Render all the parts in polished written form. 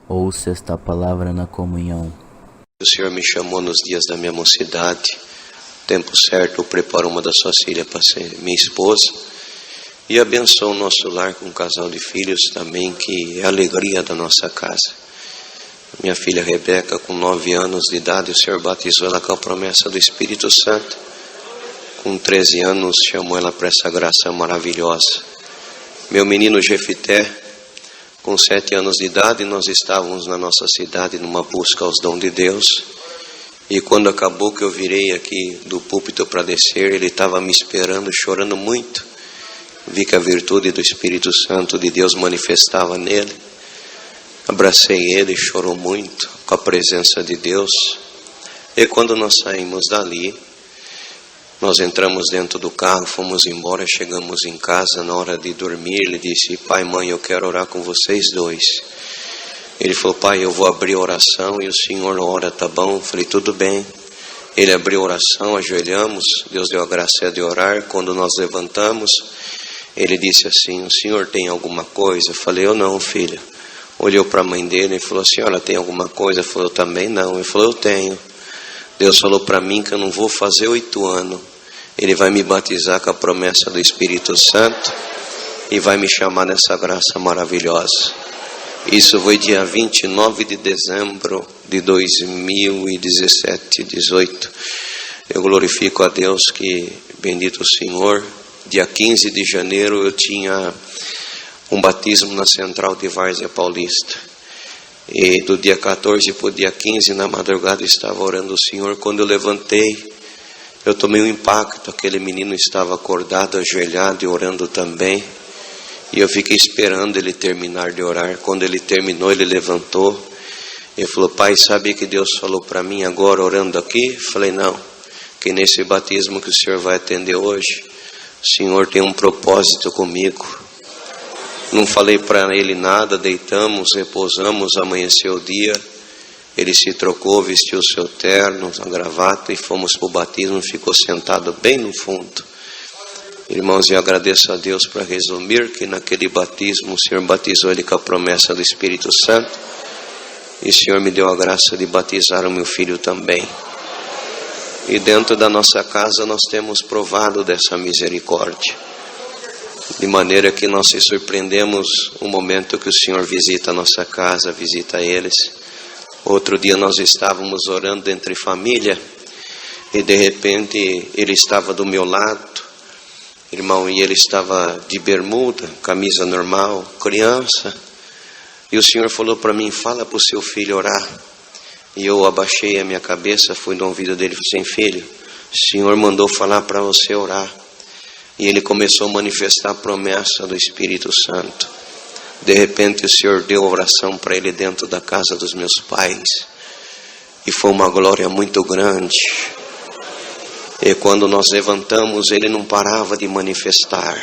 Ouça esta palavra na comunhão. O Senhor me chamou nos dias da minha mocidade. Tempo certo eu preparo uma das suas filhas para ser minha esposa. E abençoa o nosso lar com um casal de filhos também, que é a alegria da nossa casa. Minha filha Rebeca, com 9 anos de idade, o Senhor batizou ela com a promessa do Espírito Santo. Com 13 anos, chamou ela para essa graça maravilhosa. Meu menino Jefité, com 7 anos de idade, nós estávamos na nossa cidade numa busca aos dons de Deus. E quando acabou que eu virei aqui do púlpito para descer, ele estava me esperando, chorando muito. Vi que a virtude do Espírito Santo de Deus manifestava nele. Abracei ele, chorou muito com a presença de Deus. E quando nós saímos dali, nós entramos dentro do carro, fomos embora, chegamos em casa. Na hora de dormir, ele disse: pai, mãe, eu quero orar com vocês dois. Ele falou: pai, eu vou abrir a oração e o senhor ora, tá bom? Eu falei: tudo bem. Ele abriu a oração, ajoelhamos, Deus deu a graça de orar. Quando nós levantamos, ele disse assim: o senhor tem alguma coisa? Eu falei: eu não, filha. Olhou para a mãe dele e falou: a senhora tem alguma coisa? Eu falei: eu também não. Ele falou: eu tenho. Deus falou para mim que eu não vou fazer 8 anos. Ele vai me batizar com a promessa do Espírito Santo e vai me chamar nessa graça maravilhosa. Isso foi dia 29 de dezembro de 2017, 18. Eu glorifico a Deus que, bendito o Senhor, dia 15 de janeiro eu tinha um batismo na Central de Várzea Paulista. E do dia 14 para o dia 15, na madrugada, eu estava orando ao Senhor. Quando eu levantei, eu tomei um impacto. Aquele menino estava acordado, ajoelhado e orando também. E eu fiquei esperando ele terminar de orar. Quando ele terminou, ele levantou. Ele falou: pai, sabe que Deus falou para mim agora, orando aqui? Eu falei: não, que nesse batismo que o Senhor vai atender hoje, o Senhor tem um propósito comigo. Não falei para ele nada, deitamos, repousamos, amanheceu o dia. Ele se trocou, vestiu o seu terno, a gravata e fomos para o batismo. Ficou sentado bem no fundo. Irmãos, eu agradeço a Deus, para resumir, que naquele batismo o Senhor batizou ele com a promessa do Espírito Santo. E o Senhor me deu a graça de batizar o meu filho também. E dentro da nossa casa nós temos provado dessa misericórdia. De maneira que nós se surpreendemos o momento que o Senhor visita a nossa casa, visita eles. Outro dia nós estávamos orando entre família e de repente ele estava do meu lado, irmão, e ele estava de bermuda, camisa normal, criança. E o Senhor falou para mim: fala para o seu filho orar. E eu abaixei a minha cabeça, fui no ouvido dele e falei assim: filho, o Senhor mandou falar para você orar. E ele começou a manifestar a promessa do Espírito Santo. De repente o Senhor deu oração para ele dentro da casa dos meus pais. E foi uma glória muito grande. E quando nós levantamos, ele não parava de manifestar.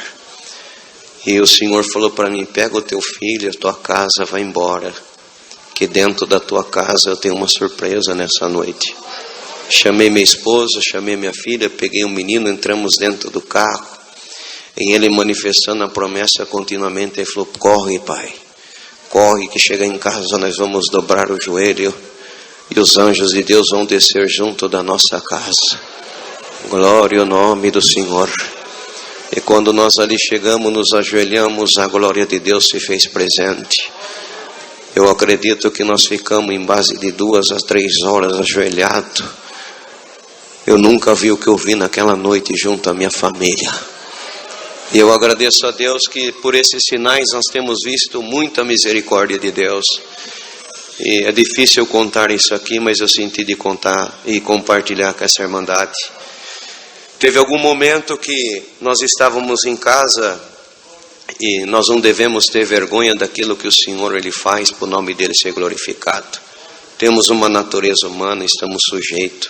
E o Senhor falou para mim: pega o teu filho, a tua casa, vai embora. Que dentro da tua casa eu tenho uma surpresa nessa noite. Chamei minha esposa, chamei minha filha, peguei um menino, entramos dentro do carro. E ele manifestando a promessa continuamente, ele falou: corre, pai, corre, que chega em casa nós vamos dobrar o joelho e os anjos de Deus vão descer junto da nossa casa. Glória ao nome do Senhor. E quando nós ali chegamos, nos ajoelhamos, a glória de Deus se fez presente. Eu acredito que nós ficamos em base de 2 a 3 horas ajoelhados. Eu nunca vi o que eu vi naquela noite junto à minha família. E eu agradeço a Deus que por esses sinais nós temos visto muita misericórdia de Deus. E é difícil contar isso aqui, mas eu senti de contar e compartilhar com essa irmandade. Teve algum momento que nós estávamos em casa e nós não devemos ter vergonha daquilo que o Senhor ele faz para o nome dele ser glorificado. Temos uma natureza humana, estamos sujeitos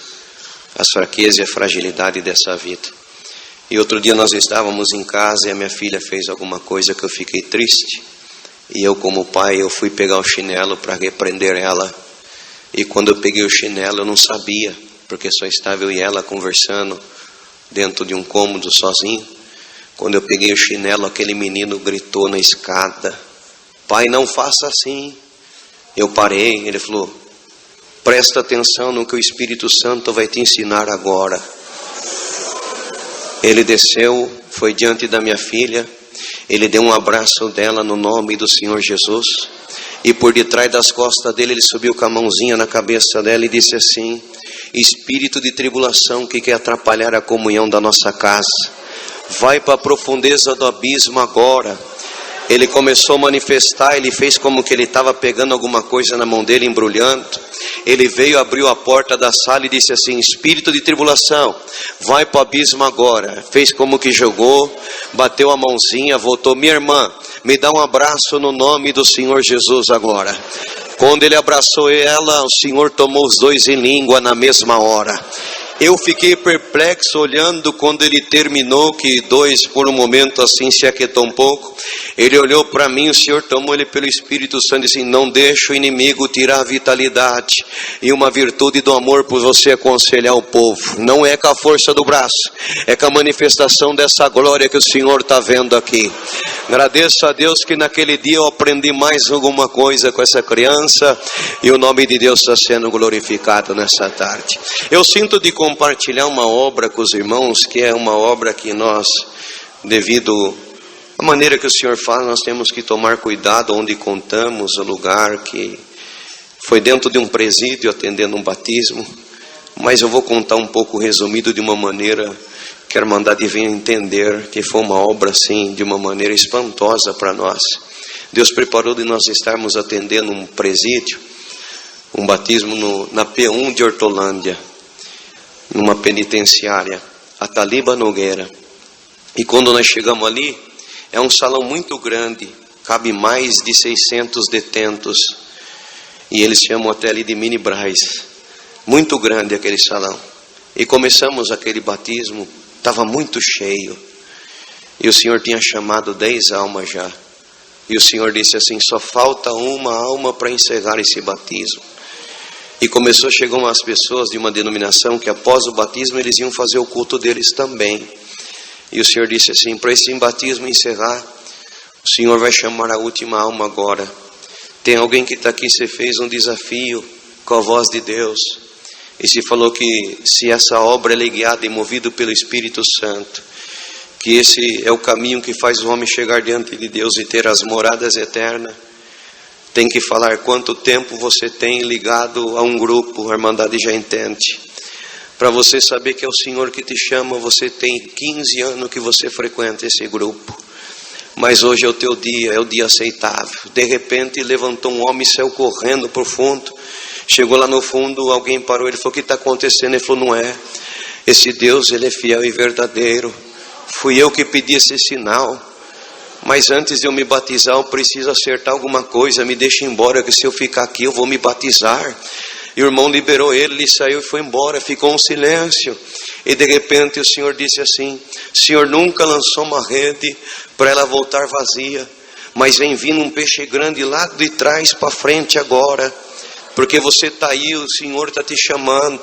às fraquezas e à fragilidade dessa vida. E outro dia nós estávamos em casa e a minha filha fez alguma coisa que eu fiquei triste. E eu, como pai, eu fui pegar o chinelo para repreender ela. E quando eu peguei o chinelo eu não sabia, porque só estava eu e ela conversando dentro de um cômodo sozinho. Quando eu peguei o chinelo, aquele menino gritou na escada: pai, não faça assim. Eu parei, ele falou: presta atenção no que o Espírito Santo vai te ensinar agora. Ele desceu, foi diante da minha filha, ele deu um abraço dela no nome do Senhor Jesus, e por detrás das costas dele, ele subiu com a mãozinha na cabeça dela e disse assim: espírito de tribulação que quer atrapalhar a comunhão da nossa casa, vai para a profundeza do abismo agora. Ele começou a manifestar, ele fez como que ele estava pegando alguma coisa na mão dele, embrulhando. Ele veio, abriu a porta da sala e disse assim: espírito de tribulação, vai para o abismo agora. Fez como que jogou, bateu a mãozinha, voltou: minha irmã, me dá um abraço no nome do Senhor Jesus agora. Quando ele abraçou ela, o Senhor tomou os dois em língua na mesma hora. Eu fiquei perplexo olhando quando ele terminou, que dois por um momento assim se aquietou um pouco. Ele olhou para mim, o Senhor tomou ele pelo Espírito Santo e disse: não deixa o inimigo tirar a vitalidade e uma virtude do amor por você aconselhar o povo. Não é com a força do braço, é com a manifestação dessa glória que o Senhor está vendo aqui. Agradeço a Deus que naquele dia eu aprendi mais alguma coisa com essa criança, e o nome de Deus está sendo glorificado nessa tarde. Eu sinto de compartilhar uma obra com os irmãos, que é uma obra que nós, devido à maneira que o Senhor faz, nós temos que tomar cuidado onde contamos, o lugar que foi dentro de um presídio atendendo um batismo, mas eu vou contar um pouco resumido de uma maneira que a Irmandade venha entender que foi uma obra assim, de uma maneira espantosa para nós. Deus preparou de nós estarmos atendendo um presídio, um batismo na P1 de Hortolândia, numa penitenciária, a Taliba Nogueira. E quando nós chegamos ali, é um salão muito grande, cabe mais de 600 detentos, e eles chamam até ali de mini Braz. Muito grande aquele salão. E começamos aquele batismo, estava muito cheio, e o Senhor tinha chamado 10 almas já, e o Senhor disse assim: só falta uma alma para encerrar esse batismo. E começou a chegar umas pessoas de uma denominação que após o batismo eles iam fazer o culto deles também. E o Senhor disse assim: para esse batismo encerrar, o Senhor vai chamar a última alma agora. Tem alguém que está aqui, você fez um desafio com a voz de Deus, e se falou que se essa obra é guiada e movida pelo Espírito Santo, que esse é o caminho que faz o homem chegar diante de Deus e ter as moradas eternas. Tem que falar quanto tempo você tem ligado a um grupo, a Irmandade já entende. Para você saber que é o Senhor que te chama, você tem 15 anos que você frequenta esse grupo. Mas hoje é o teu dia, é o dia aceitável. De repente levantou um homem e saiu correndo para o fundo. Chegou lá no fundo, alguém parou, ele falou: o que está acontecendo? Ele falou: não é, esse Deus, ele é fiel e verdadeiro. Fui eu que pedi esse sinal. Mas antes de eu me batizar, eu preciso acertar alguma coisa. Me deixa embora, que se eu ficar aqui, eu vou me batizar. E o irmão liberou ele, ele saiu e foi embora. Ficou um silêncio. E de repente o Senhor disse assim: o Senhor nunca lançou uma rede para ela voltar vazia, mas vem vindo um peixe grande lá de trás para frente agora. Porque você está aí, o Senhor está te chamando,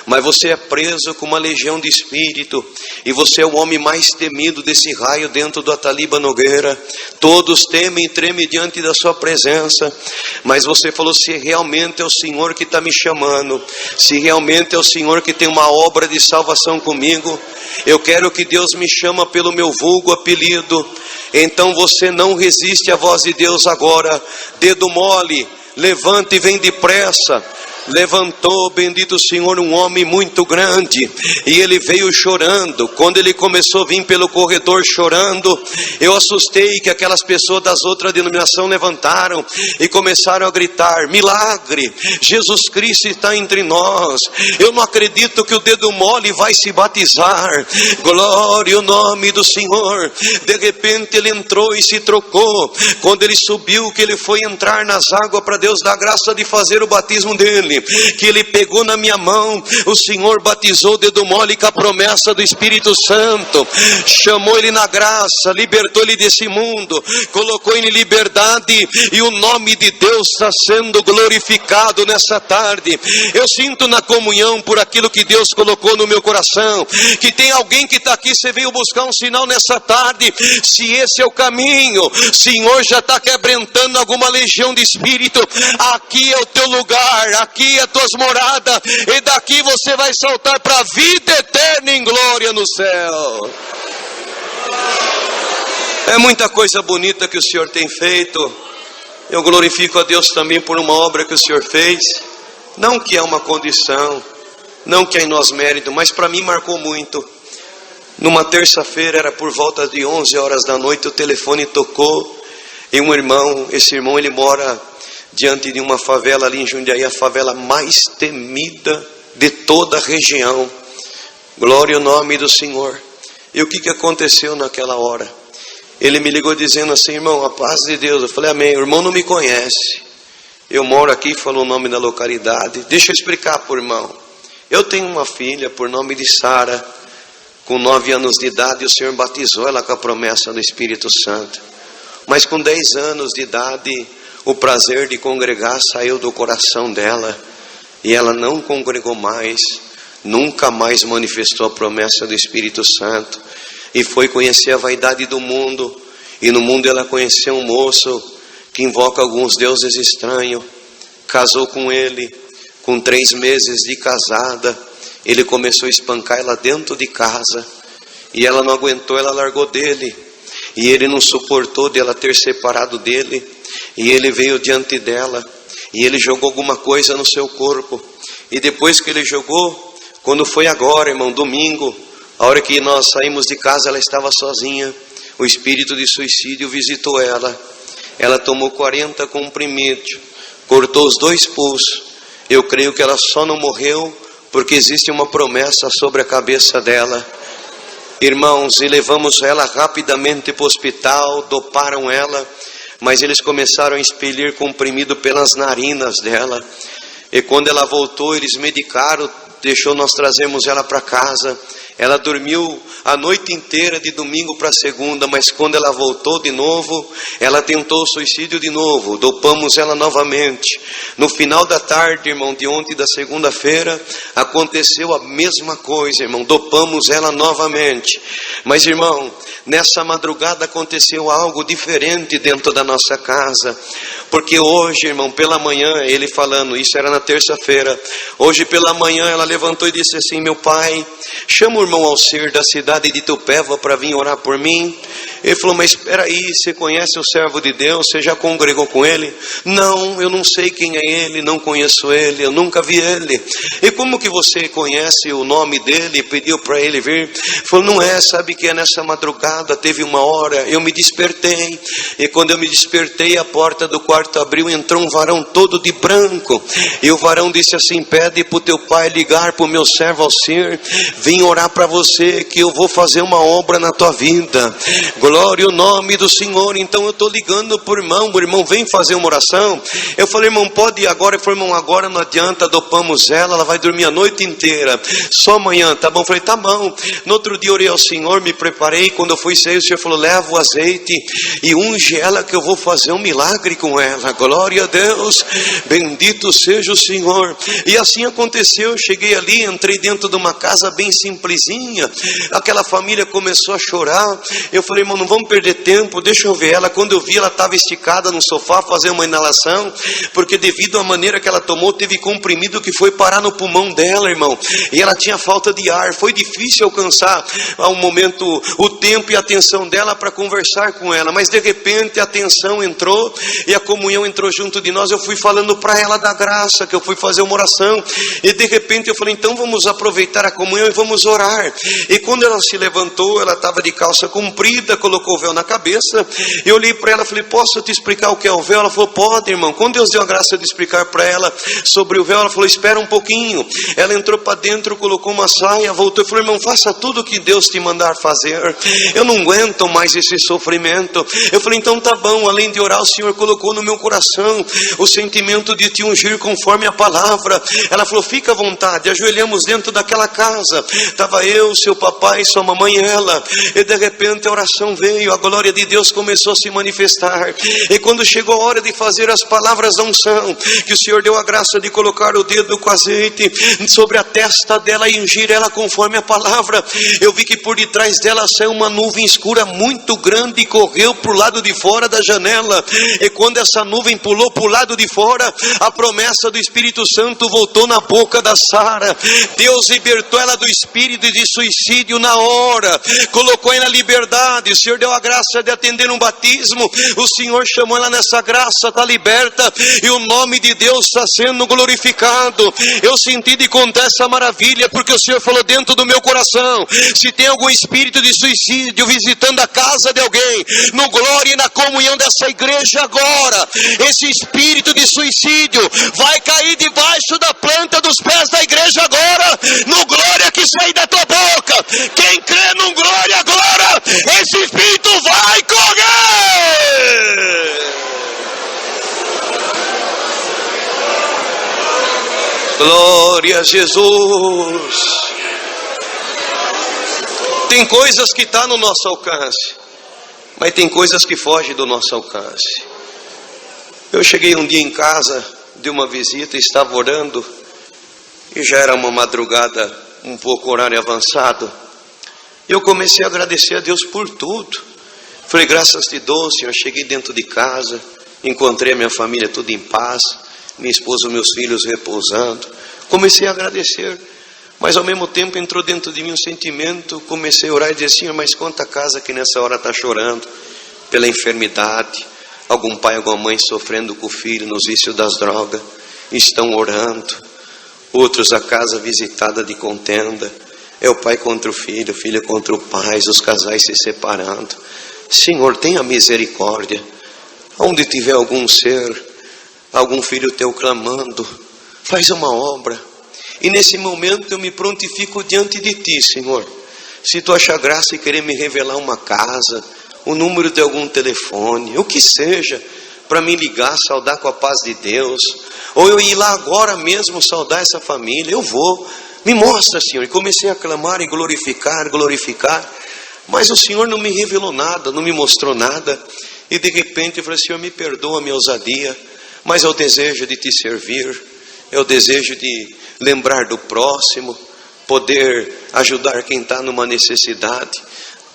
mas você é preso com uma legião de espírito, e você é o homem mais temido desse raio dentro do Taliba Nogueira. Todos temem e tremem diante da sua presença, mas você falou: se realmente é o Senhor que está me chamando, se realmente é o Senhor que tem uma obra de salvação comigo, eu quero que Deus me chama pelo meu vulgo apelido. Então você não resiste à voz de Deus agora. Dedo mole, levanta e vem depressa. Levantou, bendito o Senhor, um homem muito grande, e ele veio chorando. Quando ele começou a vir pelo corredor chorando, eu assustei que aquelas pessoas das outras denominações levantaram e começaram a gritar: milagre, Jesus Cristo está entre nós. Eu não acredito que o dedo mole vai se batizar. Glória ao nome do Senhor. De repente ele entrou e se trocou. Quando ele subiu, que ele foi entrar nas águas para Deus dar graça de fazer o batismo dele, dele, que ele pegou na minha mão. O Senhor batizou o dedo mole com a promessa do Espírito Santo, chamou ele na graça, libertou ele desse mundo, colocou ele em liberdade, e o nome de Deus está sendo glorificado nessa tarde. Eu sinto na comunhão por aquilo que Deus colocou no meu coração, que tem alguém que está aqui, você veio buscar um sinal nessa tarde. Se esse é o caminho, o Senhor já está quebrantando alguma legião de espírito. Aqui é o teu lugar, aqui é as tuas moradas, e daqui você vai saltar para a vida eterna em glória no céu. É muita coisa bonita que o Senhor tem feito. Eu glorifico a Deus também por uma obra que o Senhor fez. Não que é uma condição, não que é em nós mérito, mas para mim marcou muito. Numa terça-feira, era por volta de 11 horas da noite, o telefone tocou, e um irmão, esse irmão ele mora diante de uma favela ali em Jundiaí, a favela mais temida de toda a região. Glória ao nome do Senhor. E o que aconteceu naquela hora? Ele me ligou dizendo assim: irmão, a paz de Deus. Eu falei: amém. O irmão não me conhece, eu moro aqui, falou o nome da localidade. Deixa eu explicar para o irmão. Eu tenho uma filha por nome de Sara, com 9 anos de idade, e o Senhor batizou ela com a promessa do Espírito Santo. Mas com 10 anos de idade, o prazer de congregar saiu do coração dela, e ela não congregou mais, nunca mais manifestou a promessa do Espírito Santo, e foi conhecer a vaidade do mundo. E no mundo ela conheceu um moço que invoca alguns deuses estranhos, casou com ele. Com 3 meses de casada, ele começou a espancar ela dentro de casa, e ela não aguentou, ela largou dele, e ele não suportou de ela ter separado dele, e ele veio diante dela, e ele jogou alguma coisa no seu corpo. E depois que ele jogou, quando foi agora, irmão, domingo, a hora que nós saímos de casa, ela estava sozinha. O espírito de suicídio visitou ela. Ela tomou 40 comprimidos, cortou os 2 pulsos. Eu creio que ela só não morreu porque existe uma promessa sobre a cabeça dela. Irmãos, e levamos ela rapidamente para o hospital, doparam ela, mas eles começaram a expelir comprimido pelas narinas dela. E quando ela voltou, eles medicaram, deixou nós trazermos ela para casa. Ela dormiu a noite inteira de domingo para segunda, mas quando ela voltou de novo, ela tentou o suicídio de novo. Dopamos ela novamente. No final da tarde, irmão, de ontem, da segunda-feira, aconteceu a mesma coisa, irmão. Dopamos ela novamente. Mas, irmão, nessa madrugada aconteceu algo diferente dentro da nossa casa. Porque hoje, irmão, pela manhã, ele falando, isso era na terça-feira, hoje pela manhã ela levantou e disse assim: meu pai, chama o irmão Alcir da cidade de Itupeva para vir orar por mim. Ele falou: mas espera aí, você conhece o servo de Deus? Você já congregou com ele? Não, eu não sei quem é ele, não conheço ele, eu nunca vi ele. E como que você conhece o nome dele? Pediu para ele vir. Falou: não é, sabe que é nessa madrugada, teve uma hora, eu me despertei, e quando eu me despertei, a porta do quarto abriu, entrou um varão todo de branco, e o varão disse assim: pede para o teu pai ligar para o meu servo Alcir, vim orar para você, que eu vou fazer uma obra na tua vida. Glória ao nome do Senhor. Então eu estou ligando para o irmão vem fazer uma oração. Eu falei: irmão, pode ir agora? Ele falou: irmão, agora não adianta, dopamos ela vai dormir a noite inteira, só amanhã, tá bom? Eu falei: tá bom. No outro dia orei ao Senhor, me preparei, quando eu fui sair, o Senhor falou: leva o azeite e unge ela, que eu vou fazer um milagre com ela. Glória a Deus, bendito seja o Senhor. E assim aconteceu. Eu cheguei ali, entrei dentro de uma casa bem simplesinha, aquela família começou a chorar. Eu falei: irmão, não vamos perder tempo, deixa eu ver ela. Quando eu vi, ela estava esticada no sofá fazendo uma inalação, porque devido à maneira que ela tomou, teve comprimido que foi parar no pulmão dela, irmão, e ela tinha falta de ar. Foi difícil alcançar ao momento o tempo e a atenção dela para conversar com ela, mas de repente a atenção entrou e a comunhão entrou junto de nós. Eu fui falando para ela da graça, que eu fui fazer uma oração, e de repente eu falei: então vamos aproveitar a comunhão e vamos orar. E quando ela se levantou, ela estava de calça comprida, colocou o véu na cabeça. Eu olhei para ela e falei: posso te explicar o que é o véu? Ela falou: pode, irmão. Quando Deus deu a graça de explicar para ela sobre o véu, ela falou: espera um pouquinho. Ela entrou para dentro, colocou uma saia, voltou e falou: irmão, faça tudo o que Deus te mandar fazer, eu não aguento mais esse sofrimento. Eu falei: então tá bom. Além de orar, o Senhor colocou no meu coração o sentimento de te ungir conforme a palavra. Ela falou, fica à vontade. Ajoelhamos dentro daquela casa, estava eu, seu papai, sua mamãe e ela, e de repente a oração veio, a glória de Deus começou a se manifestar. E quando chegou a hora de fazer as palavras da unção, que o Senhor deu a graça de colocar o dedo com azeite sobre a testa dela e ungir ela conforme a palavra, eu vi que por detrás dela saiu uma nuvem escura muito grande e correu para o lado de fora da janela. E quando essa nuvem pulou para o lado de fora, a promessa do Espírito Santo voltou na boca da Sara. Deus libertou ela do espírito de suicídio na hora, colocou ela na liberdade. O Senhor deu a graça de atender um batismo, o Senhor chamou ela nessa graça, está liberta, e o nome de Deus está sendo glorificado. Eu senti de contar essa maravilha, porque o Senhor falou dentro do meu coração, se tem algum espírito de suicídio visitando a casa de alguém, no glória e na comunhão dessa igreja agora, esse espírito de suicídio vai cair debaixo da planta dos pés da igreja agora, no glória que sai da tua boca. Quem crê no glória agora, esse espírito vai correr. Glória a Jesus. Tem coisas que estão no nosso alcance, mas tem coisas que fogem do nosso alcance. Eu cheguei um dia em casa de uma visita, estava orando, e já era uma madrugada, um pouco horário avançado. Eu comecei a agradecer a Deus por tudo. Falei, graças te dou, Senhor. Cheguei dentro de casa, encontrei a minha família tudo em paz, minha esposa e meus filhos repousando. Comecei a agradecer, mas ao mesmo tempo entrou dentro de mim um sentimento. Comecei a orar e dizer, Senhor, mas quanta casa que nessa hora está chorando pela enfermidade, algum pai, alguma mãe sofrendo com o filho nos vícios das drogas, estão orando. Outros a casa visitada de contenda, é o pai contra o filho contra o pai, os casais se separando. Senhor, tenha misericórdia. Onde tiver algum ser, algum filho teu clamando, faz uma obra. E nesse momento eu me prontifico diante de ti, Senhor. Se tu achar graça e querer me revelar uma casa, o número de algum telefone, o que seja, para me ligar, saudar com a paz de Deus, ou eu ir lá agora mesmo saudar essa família, eu vou. Me mostra, Senhor. E comecei a clamar e glorificar, mas o Senhor não me revelou nada, não me mostrou nada. E de repente eu falei, Senhor, me perdoa a minha ousadia, mas é o desejo de te servir, é o desejo de lembrar do próximo, poder ajudar quem está numa necessidade.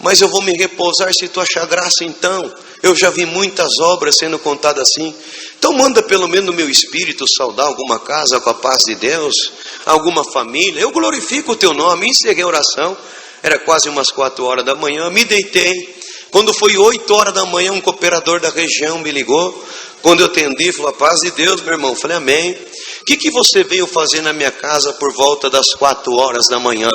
Mas eu vou me repousar se tu achar graça. Então, eu já vi muitas obras sendo contadas assim. Então manda pelo menos no meu espírito saudar alguma casa com a paz de Deus, alguma família. Eu glorifico o teu nome. Encerrei a oração, era quase umas 4 horas da manhã, me deitei. Quando foi 8 horas da manhã, um cooperador da região me ligou. Quando eu atendi, falou, a paz de Deus, meu irmão. Falei, amém. O que você veio fazer na minha casa por volta das 4 horas da manhã?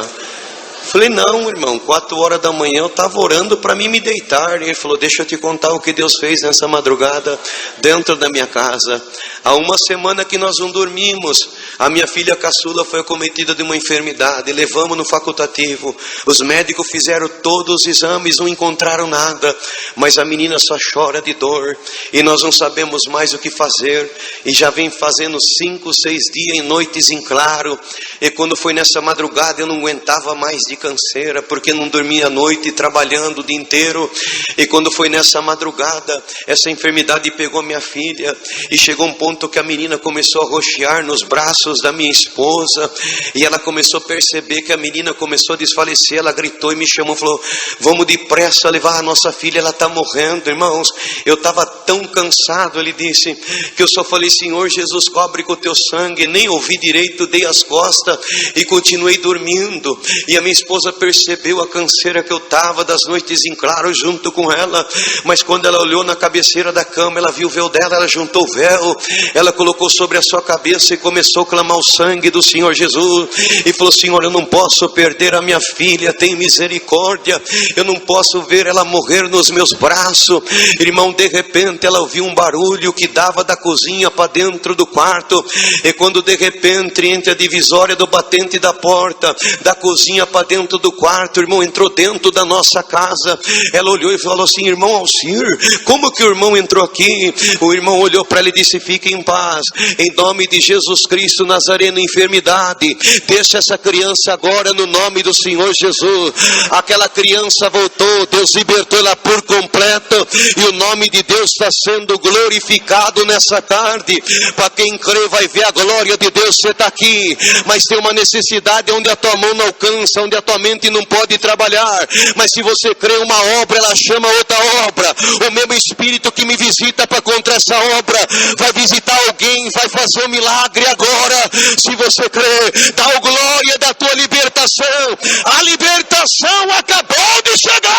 Falei, não, irmão, 4 horas da manhã eu estava orando para mim me deitar. E ele falou, deixa eu te contar o que Deus fez nessa madrugada dentro da minha casa. Há uma semana que nós não dormimos. A minha filha caçula foi acometida de uma enfermidade. Levamos no facultativo. Os médicos fizeram todos os exames, não encontraram nada. Mas a menina só chora de dor. E nós não sabemos mais o que fazer. E já vem fazendo 5, 6 dias em noites em claro. E quando foi nessa madrugada eu não aguentava mais de canseira, porque não dormia à noite, trabalhando o dia inteiro. E quando foi nessa madrugada, essa enfermidade pegou minha filha, e chegou um ponto que a menina começou a roxear nos braços da minha esposa, e ela começou a perceber que a menina começou a desfalecer. Ela gritou e me chamou, falou, vamos depressa levar a nossa filha, ela está morrendo. Irmãos, eu estava tão cansado, ele disse, que eu só falei, Senhor Jesus, cobre com o teu sangue. Nem ouvi direito, dei as costas e continuei dormindo. E a minha esposa percebeu a canseira que eu estava das noites em claro junto com ela. Mas quando ela olhou na cabeceira da cama, ela viu o véu dela, ela juntou o véu, ela colocou sobre a sua cabeça e começou a clamar o sangue do Senhor Jesus. E falou, Senhor, eu não posso perder a minha filha, tem misericórdia, eu não posso ver ela morrer nos meus braços. Irmão, de repente ela ouviu um barulho que dava da cozinha para dentro do quarto. E quando de repente, entre a divisória do batente da porta, da cozinha para dentro do quarto, o irmão entrou dentro da nossa casa. Ela olhou e falou assim: irmão Alcir, como que o irmão entrou aqui? O irmão olhou para ela e disse: fique em paz, em nome de Jesus Cristo Nazareno, enfermidade, deixa essa criança agora no nome do Senhor Jesus. Aquela criança voltou, Deus libertou ela por completo, e o nome de Deus está sendo glorificado nessa tarde. Para quem crê vai ver a glória de Deus. Você está aqui, mas tem uma necessidade onde a tua mão não alcança, onde a tua mente não pode trabalhar, mas se você crê uma obra, ela chama outra obra. O mesmo Espírito que me visita para contra essa obra, vai visitar alguém, vai fazer um milagre agora. Se você crê, dá o glória da tua libertação. A libertação acabou de chegar.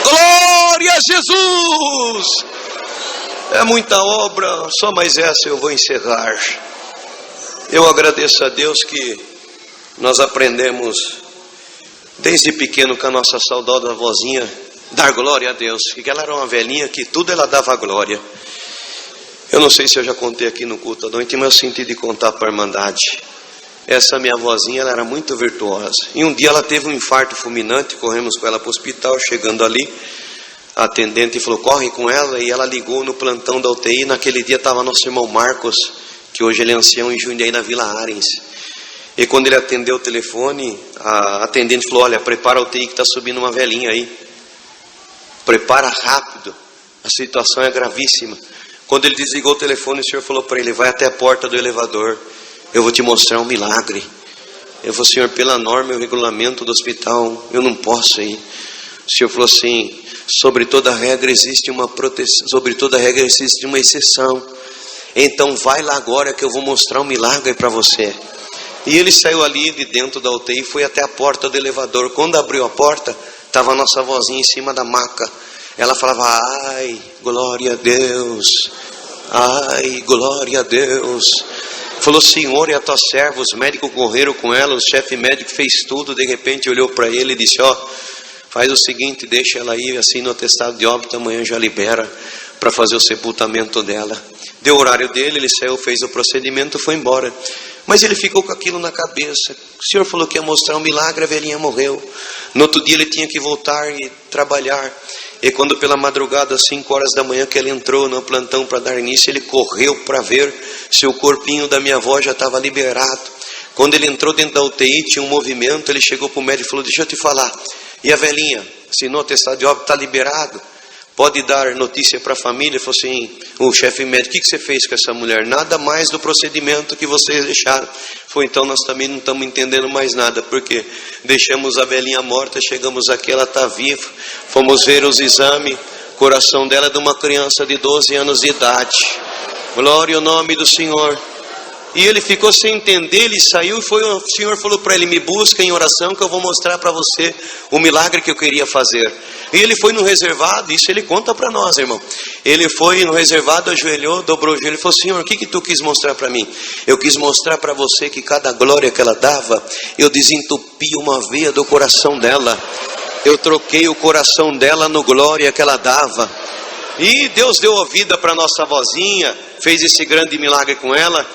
Glória a Jesus. É muita obra, só mais essa eu vou encerrar. Eu agradeço a Deus que nós aprendemos desde pequeno com a nossa saudosa vozinha dar glória a Deus, que ela era uma velhinha que tudo ela dava glória. Eu não sei se eu já contei aqui no culto à noite, mas eu senti de contar para a Irmandade. Essa minha vozinha, ela era muito virtuosa, e um dia ela teve um infarto fulminante. Corremos com ela para o hospital. Chegando ali, a atendente falou: corre com ela, e ela ligou no plantão da UTI. Naquele dia estava nosso irmão Marcos, que hoje ele é ancião em Jundiaí, na Vila Arens. E quando ele atendeu o telefone, a atendente falou: olha, prepara a UTI que está subindo uma velhinha aí. Prepara rápido, a situação é gravíssima. Quando ele desligou o telefone, o senhor falou para ele: vai até a porta do elevador, eu vou te mostrar um milagre. Eu falei: senhor, pela norma e o regulamento do hospital, eu não posso ir. O senhor falou assim: sobre toda regra existe uma proteção, sobre toda regra existe uma exceção. Então vai lá agora que eu vou mostrar um milagre para você. E ele saiu ali de dentro da UTI e foi até a porta do elevador. Quando abriu a porta, estava a nossa vozinha em cima da maca. Ela falava: ai, glória a Deus, ai, glória a Deus. Falou: senhor, e a tua serva? Os médicos correram com ela, o chefe médico fez tudo. De repente olhou para ele e disse: ó, faz o seguinte, deixa ela ir, assim no atestado de óbito, amanhã já libera para fazer o sepultamento dela. Deu o horário dele, ele saiu, fez o procedimento, foi embora. Mas ele ficou com aquilo na cabeça. O senhor falou que ia mostrar um milagre, a velhinha morreu. No outro dia ele tinha que voltar e trabalhar. E quando pela madrugada, às 5 horas da manhã, que ele entrou no plantão para dar início, ele correu para ver se o corpinho da minha avó já estava liberado. Quando ele entrou dentro da UTI, tinha um movimento, ele chegou para o médico e falou: deixa eu te falar, e a velhinha, assinou o atestado de óbito, está liberado? Pode dar notícia para a família? Ele falou assim, o chefe médico: o que você fez com essa mulher? Nada mais do procedimento que vocês deixaram. Foi: então nós também não estamos entendendo mais nada, porque deixamos a velhinha morta, chegamos aqui, ela está viva. Fomos ver os exames, o coração dela é de uma criança de 12 anos de idade. Glória ao nome do Senhor. E ele ficou sem entender, ele saiu e foi, o Senhor falou para ele: me busca em oração que eu vou mostrar para você o milagre que eu queria fazer. E ele foi no reservado, isso ele conta para nós, irmão. Ele foi no reservado, ajoelhou, dobrou o joelho e falou: Senhor, o que tu quis mostrar para mim? Eu quis mostrar para você que cada glória que ela dava, eu desentupi uma veia do coração dela. Eu troquei o coração dela no glória que ela dava. E Deus deu a vida para nossa vozinha, fez esse grande milagre com ela.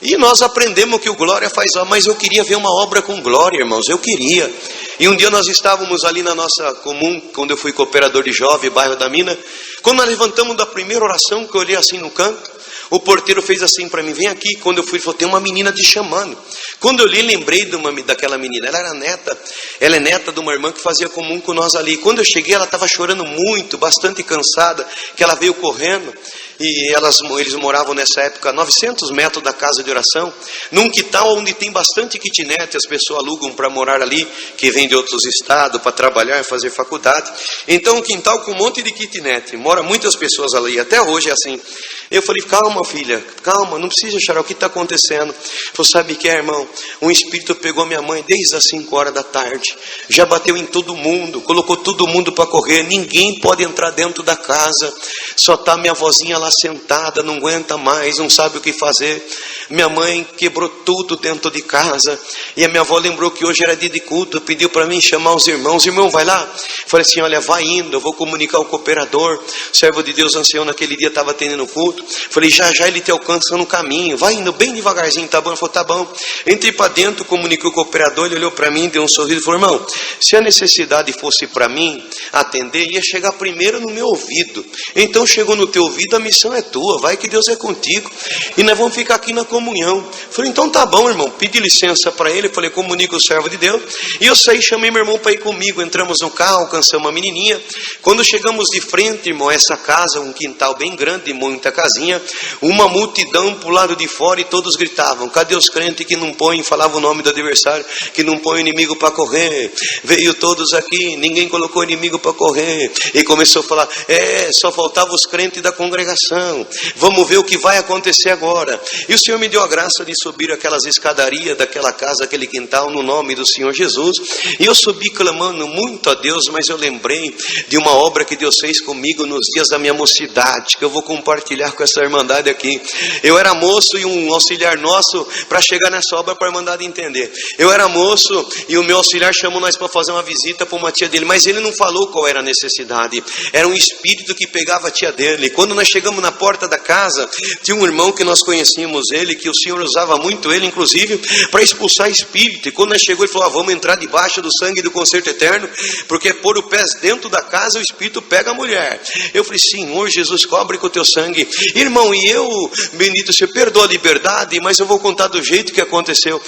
E nós aprendemos que o glória faz, mas eu queria ver uma obra com glória, irmãos, eu queria. E um dia nós estávamos ali na nossa comum, quando eu fui cooperador de jovem, bairro da Mina. Quando nós levantamos da primeira oração, que eu olhei assim no canto, o porteiro fez assim para mim: vem aqui. Quando eu fui, ele falou: tem uma menina te chamando. Quando eu li, lembrei daquela menina. Ela era neta, ela é neta de uma irmã que fazia comum com nós ali. Quando eu cheguei, ela estava chorando muito, bastante cansada, que ela veio correndo. E eles moravam nessa época a 900 metros da casa de oração, num quintal onde tem bastante kitnet, as pessoas alugam para morar ali, que vêm de outros estados para trabalhar, fazer faculdade. Então um quintal com um monte de kitnet, mora muitas pessoas ali, até hoje é assim. Eu falei: calma filha, calma, não precisa chorar, o que está acontecendo? Falei: sabe o que é, irmão? Um espírito pegou minha mãe desde as 5 horas da tarde, já bateu em todo mundo, colocou todo mundo para correr, ninguém pode entrar dentro da casa, só está minha vozinha lá sentada, não aguenta mais, não sabe o que fazer. Minha mãe quebrou tudo dentro de casa, e a minha avó lembrou que hoje era dia de culto, pediu para mim chamar os irmãos. Irmão, vai lá. Falei assim, olha, vai indo, eu vou comunicar ao cooperador. O servo de Deus ancião naquele dia estava atendendo o culto. Falei, já ele te alcança no caminho, vai indo bem devagarzinho, tá bom? Ele falou, tá bom. Entrei para dentro, comuniquei o cooperador, ele olhou para mim, deu um sorriso e falou, irmão, se a necessidade fosse para mim atender, ia chegar primeiro no meu ouvido. Então chegou no teu ouvido, a missão é tua, vai que Deus é contigo, e nós vamos ficar aqui na comunhão. Falei, então tá bom, irmão. Pedi licença para ele, falei, comunica o servo de Deus. E eu saí, chamei meu irmão para ir comigo. Entramos no carro, alcançamos uma menininha. Quando chegamos de frente, irmão, essa casa, um quintal bem grande, muita casinha, uma multidão pro lado de fora, e todos gritavam, cadê os crentes que não põem, falava o nome do adversário, que não põe o inimigo para correr? Veio todos aqui, ninguém colocou inimigo para correr. E começou a falar, só faltava os crentes da congregação, vamos ver o que vai acontecer agora. E o Senhor me deu a graça de subir aquelas escadarias daquela casa, aquele quintal, no nome do Senhor Jesus. E eu subi clamando muito a Deus, mas eu lembrei de uma obra que Deus fez comigo nos dias da minha mocidade, que eu vou compartilhar com essa irmandade aqui. Eu era moço e um auxiliar nosso, para chegar nessa obra para a irmandade entender. Eu era moço e o meu auxiliar chamou nós para fazer uma visita para uma tia dele, mas ele não falou qual era a necessidade. Era um espírito que pegava a tia dele. Quando nós chegamos na porta da casa, tinha um irmão que nós conhecíamos ele, que o Senhor usava muito ele, inclusive, para expulsar espírito. E quando nós chegou, ele falou, vamos entrar debaixo do sangue do concerto eterno, porque pôr o pé dentro da casa, o espírito pega a mulher. Eu falei, Senhor Jesus, cobre com o teu sangue. Irmão, e eu, bendito Senhor, perdoa a liberdade, mas eu vou contar do jeito que aconteceu.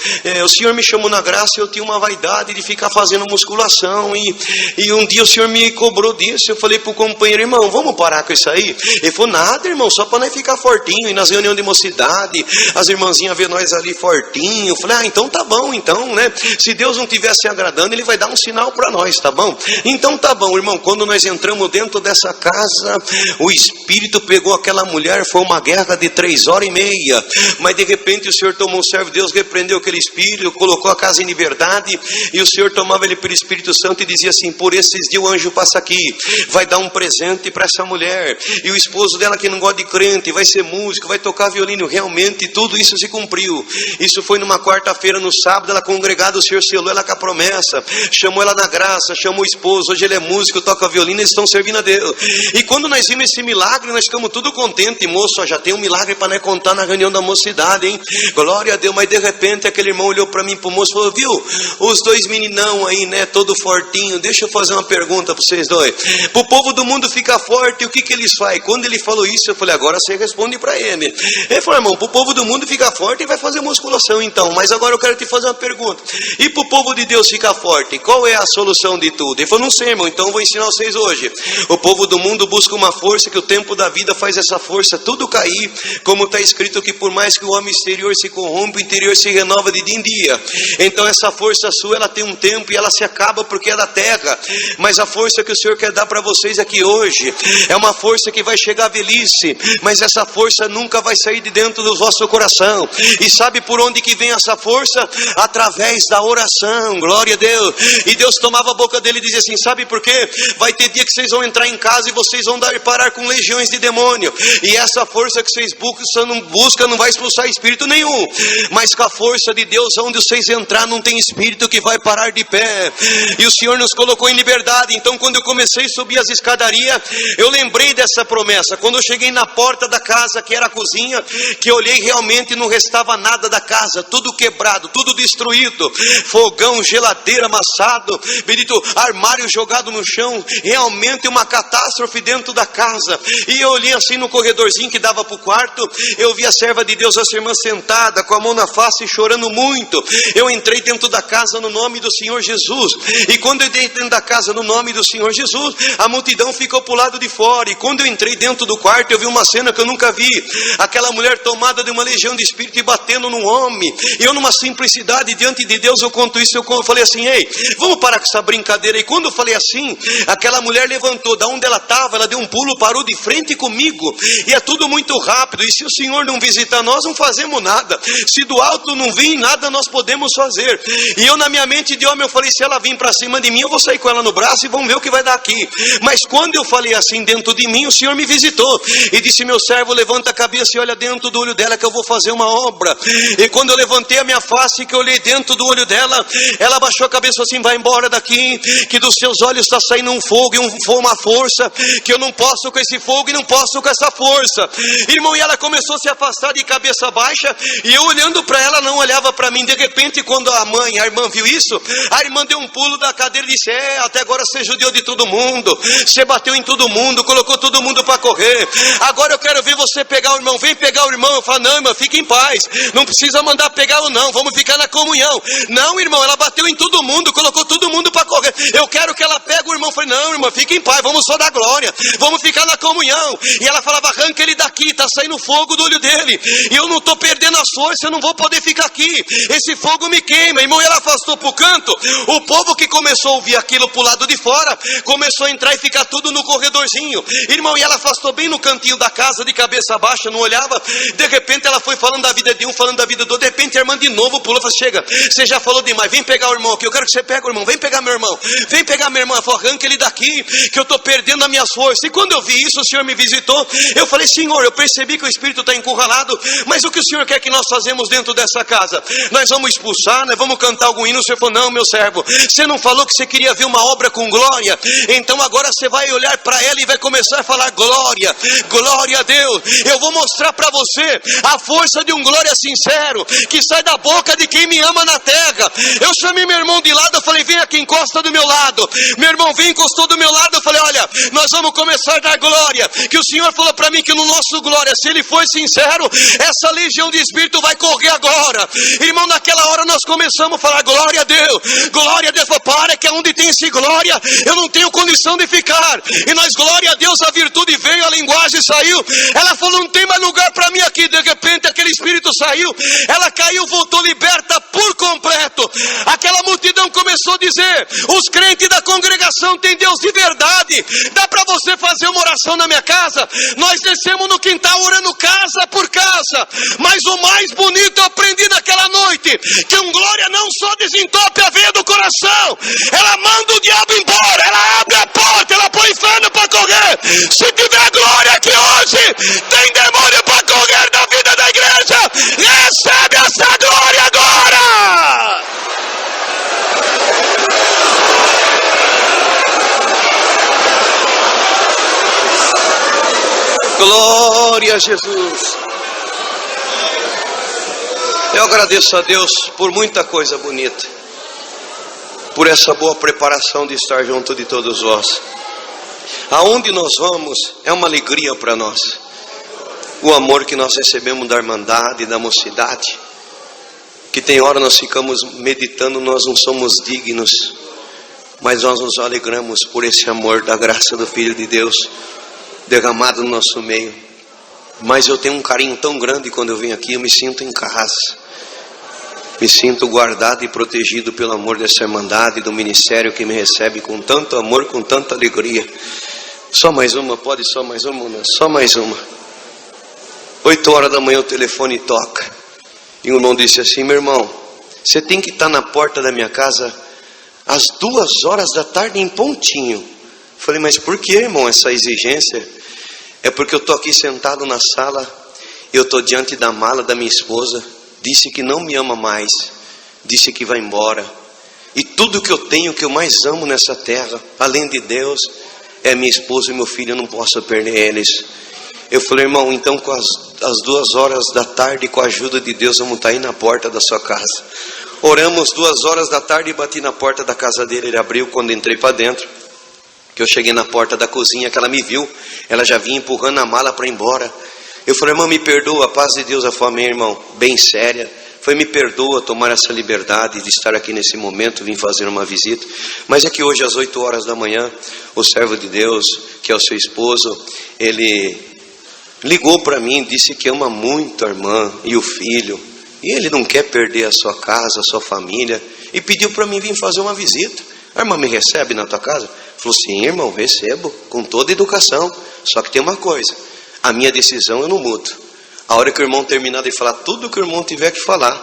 O Senhor me chamou na graça, eu tinha uma vaidade de ficar fazendo musculação, e um dia o Senhor me cobrou disso. Eu falei pro companheiro, irmão, vamos parar com isso aí? Ele falou, nada, irmão, só para nós ficar fortinho. E nas reuniões de mocidade, as irmãzinhas vê nós ali fortinho. Eu falei, então tá bom, então, né? Se Deus não estiver se agradando, Ele vai dar um sinal para nós, tá bom? Então tá bom, irmão. Quando nós entramos dentro dessa casa, o Espírito pegou aquela mulher, foi uma guerra de 3 horas e meia. Mas de repente o Senhor tomou o servo de Deus, repreendeu aquele Espírito, colocou a casa em liberdade, e o Senhor tomava ele pelo Espírito Santo e dizia assim, por esses dias o anjo passa aqui, vai dar um presente para essa mulher, e o esposo dela que não gosta de crente, vai ser músico, vai tocar violino. Realmente tudo isso se cumpriu. Isso foi numa quarta-feira. No sábado ela congregada, o Senhor selou ela com a promessa, chamou ela na graça, chamou o esposo, hoje ele é músico, toca violino, eles estão servindo a Deus. E quando nós vimos esse milagre, nós ficamos tudo contentes. Moço, já tem um milagre para nós contar na reunião da mocidade, hein? Glória a Deus. Mas de repente aquele irmão olhou para mim, pro moço, e falou, viu, os dois meninão aí, né, todo fortinho, deixa eu fazer uma pergunta para vocês dois. Pro povo do mundo ficar forte, o que eles fazem? Quando ele falou isso, eu falei, agora você responde para ele. Ele falou, irmão, pro povo do mundo ficar forte, ele vai fazer musculação então, mas agora eu quero te fazer uma pergunta, e pro povo de Deus ficar forte, qual é a solução de tudo? Ele falou, não sei, irmão, então eu vou ensinar vocês hoje. O povo do mundo busca uma força, que o tempo da vida faz essa força tudo cair, como está escrito que por mais que o homem exterior se corrompa, o interior se renova de dia em dia. Então essa força sua, ela tem um tempo e ela se acaba porque é da terra, mas a força que o Senhor quer dar para vocês aqui hoje, é uma força que vai chegar à velhice, mas essa força nunca vai sair de dentro do vosso coração. E sabe por onde que vem essa força? Através da oração. Glória a Deus. E Deus tomava a boca dele e dizia assim, sabe por quê? Vai ter dia que vocês vão entrar em casa e vocês vão parar com legiões de demônio, e essa força que vocês buscam não vai expulsar espírito nenhum, mas com a força de Deus, onde vocês entrar não tem espírito que vai parar de pé. E o Senhor nos colocou em liberdade. Então quando eu comecei a subir as escadarias, eu lembrei dessa promessa. Quando eu cheguei na porta da casa, que era a cozinha, que eu olhei, realmente não restava nada da casa, tudo quebrado, tudo destruído, fogão, geladeira amassado, bendito, armário jogado no chão, realmente uma catástrofe dentro da casa. E eu olhei assim no corredorzinho que dava para o quarto, eu vi a serva de Deus, essa irmã sentada, com a mão na face, chorando muito. Eu entrei dentro da casa no nome do Senhor Jesus, e quando eu entrei dentro da casa no nome do Senhor Jesus, a multidão ficou para o lado de fora. E quando eu entrei dentro do quarto, eu vi uma cena que eu nunca vi, aquela mulher tomada de uma legião de espírito e batendo num homem. E eu, numa simplicidade diante de Deus, eu conto isso, eu falei assim, ei, vamos parar com essa brincadeira. E quando eu falei assim, aquela mulher levantou da onde ela estava, ela deu um pulo, parou de frente comigo, e é tudo muito rápido. E se o Senhor não visitar nós, não fazemos nada. Se do alto não vir nada, nós podemos fazer. E eu, na minha mente de homem, eu falei, se ela vir para cima de mim, eu vou sair com ela no braço e vamos ver o que vai dar aqui. Mas quando eu falei assim dentro de mim, o Senhor me visitou, e disse: meu servo, levanta a cabeça e olha dentro do olho dela, que eu vou fazer uma obra. E quando eu levantei a minha face, que eu olhei dentro do olho dela, ela abaixou a cabeça assim: vai embora daqui, que dos seus olhos está saindo um fogo e uma força, que eu não posso com esse fogo e não posso com essa força. Irmão, e ela começou a se afastar de cabeça baixa, e eu olhando para ela, não olhava para mim. De repente, quando a irmã viu isso, a irmã deu um pulo da cadeira e disse: até agora você judiou de todo mundo, você bateu em todo mundo, colocou todo mundo para correr, agora eu quero ver você pegar o irmão. Vem pegar o irmão. Eu falo: não, irmã, fica em paz, não precisa mandar pegar ou não, vamos ficar na comunhão. Não, irmão, ela bateu em todo mundo, colocou todo mundo para correr, eu quero que ela pegue o irmão. Eu falei: não, irmã, fica em paz, vamos só dar glória, vamos ficar na comunhão. E ela falava: arranca ele daqui, está saindo fogo do olho dele, e eu não estou perdendo as forças, eu não vou poder ficar aqui, esse fogo me queima. Irmão, e ela afastou para o canto. O povo que começou a ouvir aquilo para o lado de fora, começou a entrar e ficar tudo no corredorzinho. Irmão, e ela afastou bem no cantinho da casa, de cabeça baixa, não olhava. De repente ela foi falando da vida de um, falando da vida do outro. De repente a irmã de novo pulou e falou: chega, você já falou demais, vem pegar o irmão aqui, eu quero que você pegue o irmão, vem pegar meu irmão, vem pegar minha irmã. Ela falou: arranca ele daqui, que eu estou perdendo as minhas forças. E quando eu vi isso, o Senhor me visitou. Eu falei: Senhor, eu percebi que o Espírito está encurralado, mas o que o Senhor quer que nós fazemos dentro dessa casa? Nós vamos expulsar, nós vamos cantar algum hino? O Senhor falou: não, meu servo, você não falou que você queria ver uma obra com glória? Então agora você vai olhar para ela e vai começar a falar: glória, glória a Deus. Eu vou mostrar para você a força de um glória sincero, que sai da boca de quem me ama na terra. Eu chamei meu irmão de lado, eu falei: vem aqui, encosta do meu lado. Meu irmão veio, encostou do meu lado. Eu falei: olha, nós vamos começar a dar glória, que o Senhor falou para mim que no nosso glória, se ele for sincero, essa legião de espírito vai correr agora. Irmão, naquela hora nós começamos a falar: glória a Deus, glória a Deus. Falei: para, que onde tem esse glória, eu não tenho condição de ficar. E nós, glória a Deus, a virtude veio, a linguagem saiu. Ela falou: não tem mais lugar para mim aqui. De repente aquele espírito saiu, ela caiu, voltou liberta por completo. Aquela multidão começou a dizer: os crentes da congregação têm Deus de verdade. Dá para você fazer uma oração na minha casa? Nós descemos no quintal orando casa por casa. Mas o mais bonito eu aprendi naquela noite, que um glória não só desentope a veia do coração, ela manda o diabo embora, ela abre a porta, ela põe inferno para correr. Se tiver glória aqui hoje, tem demônio para correr da vida da igreja. Recebe essa glória agora. Glória a Jesus. Eu agradeço a Deus por muita coisa bonita, por essa boa preparação de estar junto de todos vós. Aonde nós vamos é uma alegria para nós. O amor que nós recebemos da irmandade, da mocidade, que tem hora nós ficamos meditando, nós não somos dignos, mas nós nos alegramos por esse amor da graça do Filho de Deus derramado no nosso meio. Mas eu tenho um carinho tão grande quando eu venho aqui, eu me sinto em casa, me sinto guardado e protegido pelo amor dessa irmandade, do ministério que me recebe com tanto amor, com tanta alegria. Só mais uma, pode só mais uma? Só mais uma. 8 horas da manhã o telefone toca, e o irmão disse assim: meu irmão, você tem que estar na porta da minha casa às 2 horas da tarde em pontinho. Falei: mas por que, irmão, essa exigência? É porque eu estou aqui sentado na sala, eu estou diante da mala da minha esposa, disse que não me ama mais, disse que vai embora, e tudo que eu tenho, que eu mais amo nessa terra, além de Deus, é minha esposa e meu filho, eu não posso perder eles. Eu falei: irmão, então com as 2 horas da tarde, com a ajuda de Deus, vamos estar aí na porta da sua casa. Oramos 2 horas da tarde e bati na porta da casa dele. Ele abriu. Quando entrei para dentro, que eu cheguei na porta da cozinha, que ela me viu, ela já vinha empurrando a mala para ir embora. Eu falei: irmão, me perdoa, a paz de Deus. Eu falei: amém, irmão, bem séria. Foi: me perdoa tomar essa liberdade de estar aqui nesse momento, vim fazer uma visita. Mas é que hoje às 8 horas da manhã, o servo de Deus, que é o seu esposo, ele ligou para mim, disse que ama muito a irmã e o filho, e ele não quer perder a sua casa, a sua família, e pediu para mim vir fazer uma visita. A irmã me recebe na tua casa? Falou: sim, irmão, recebo, com toda educação, só que tem uma coisa, a minha decisão eu não mudo. A hora que o irmão terminar de falar tudo que o irmão tiver que falar,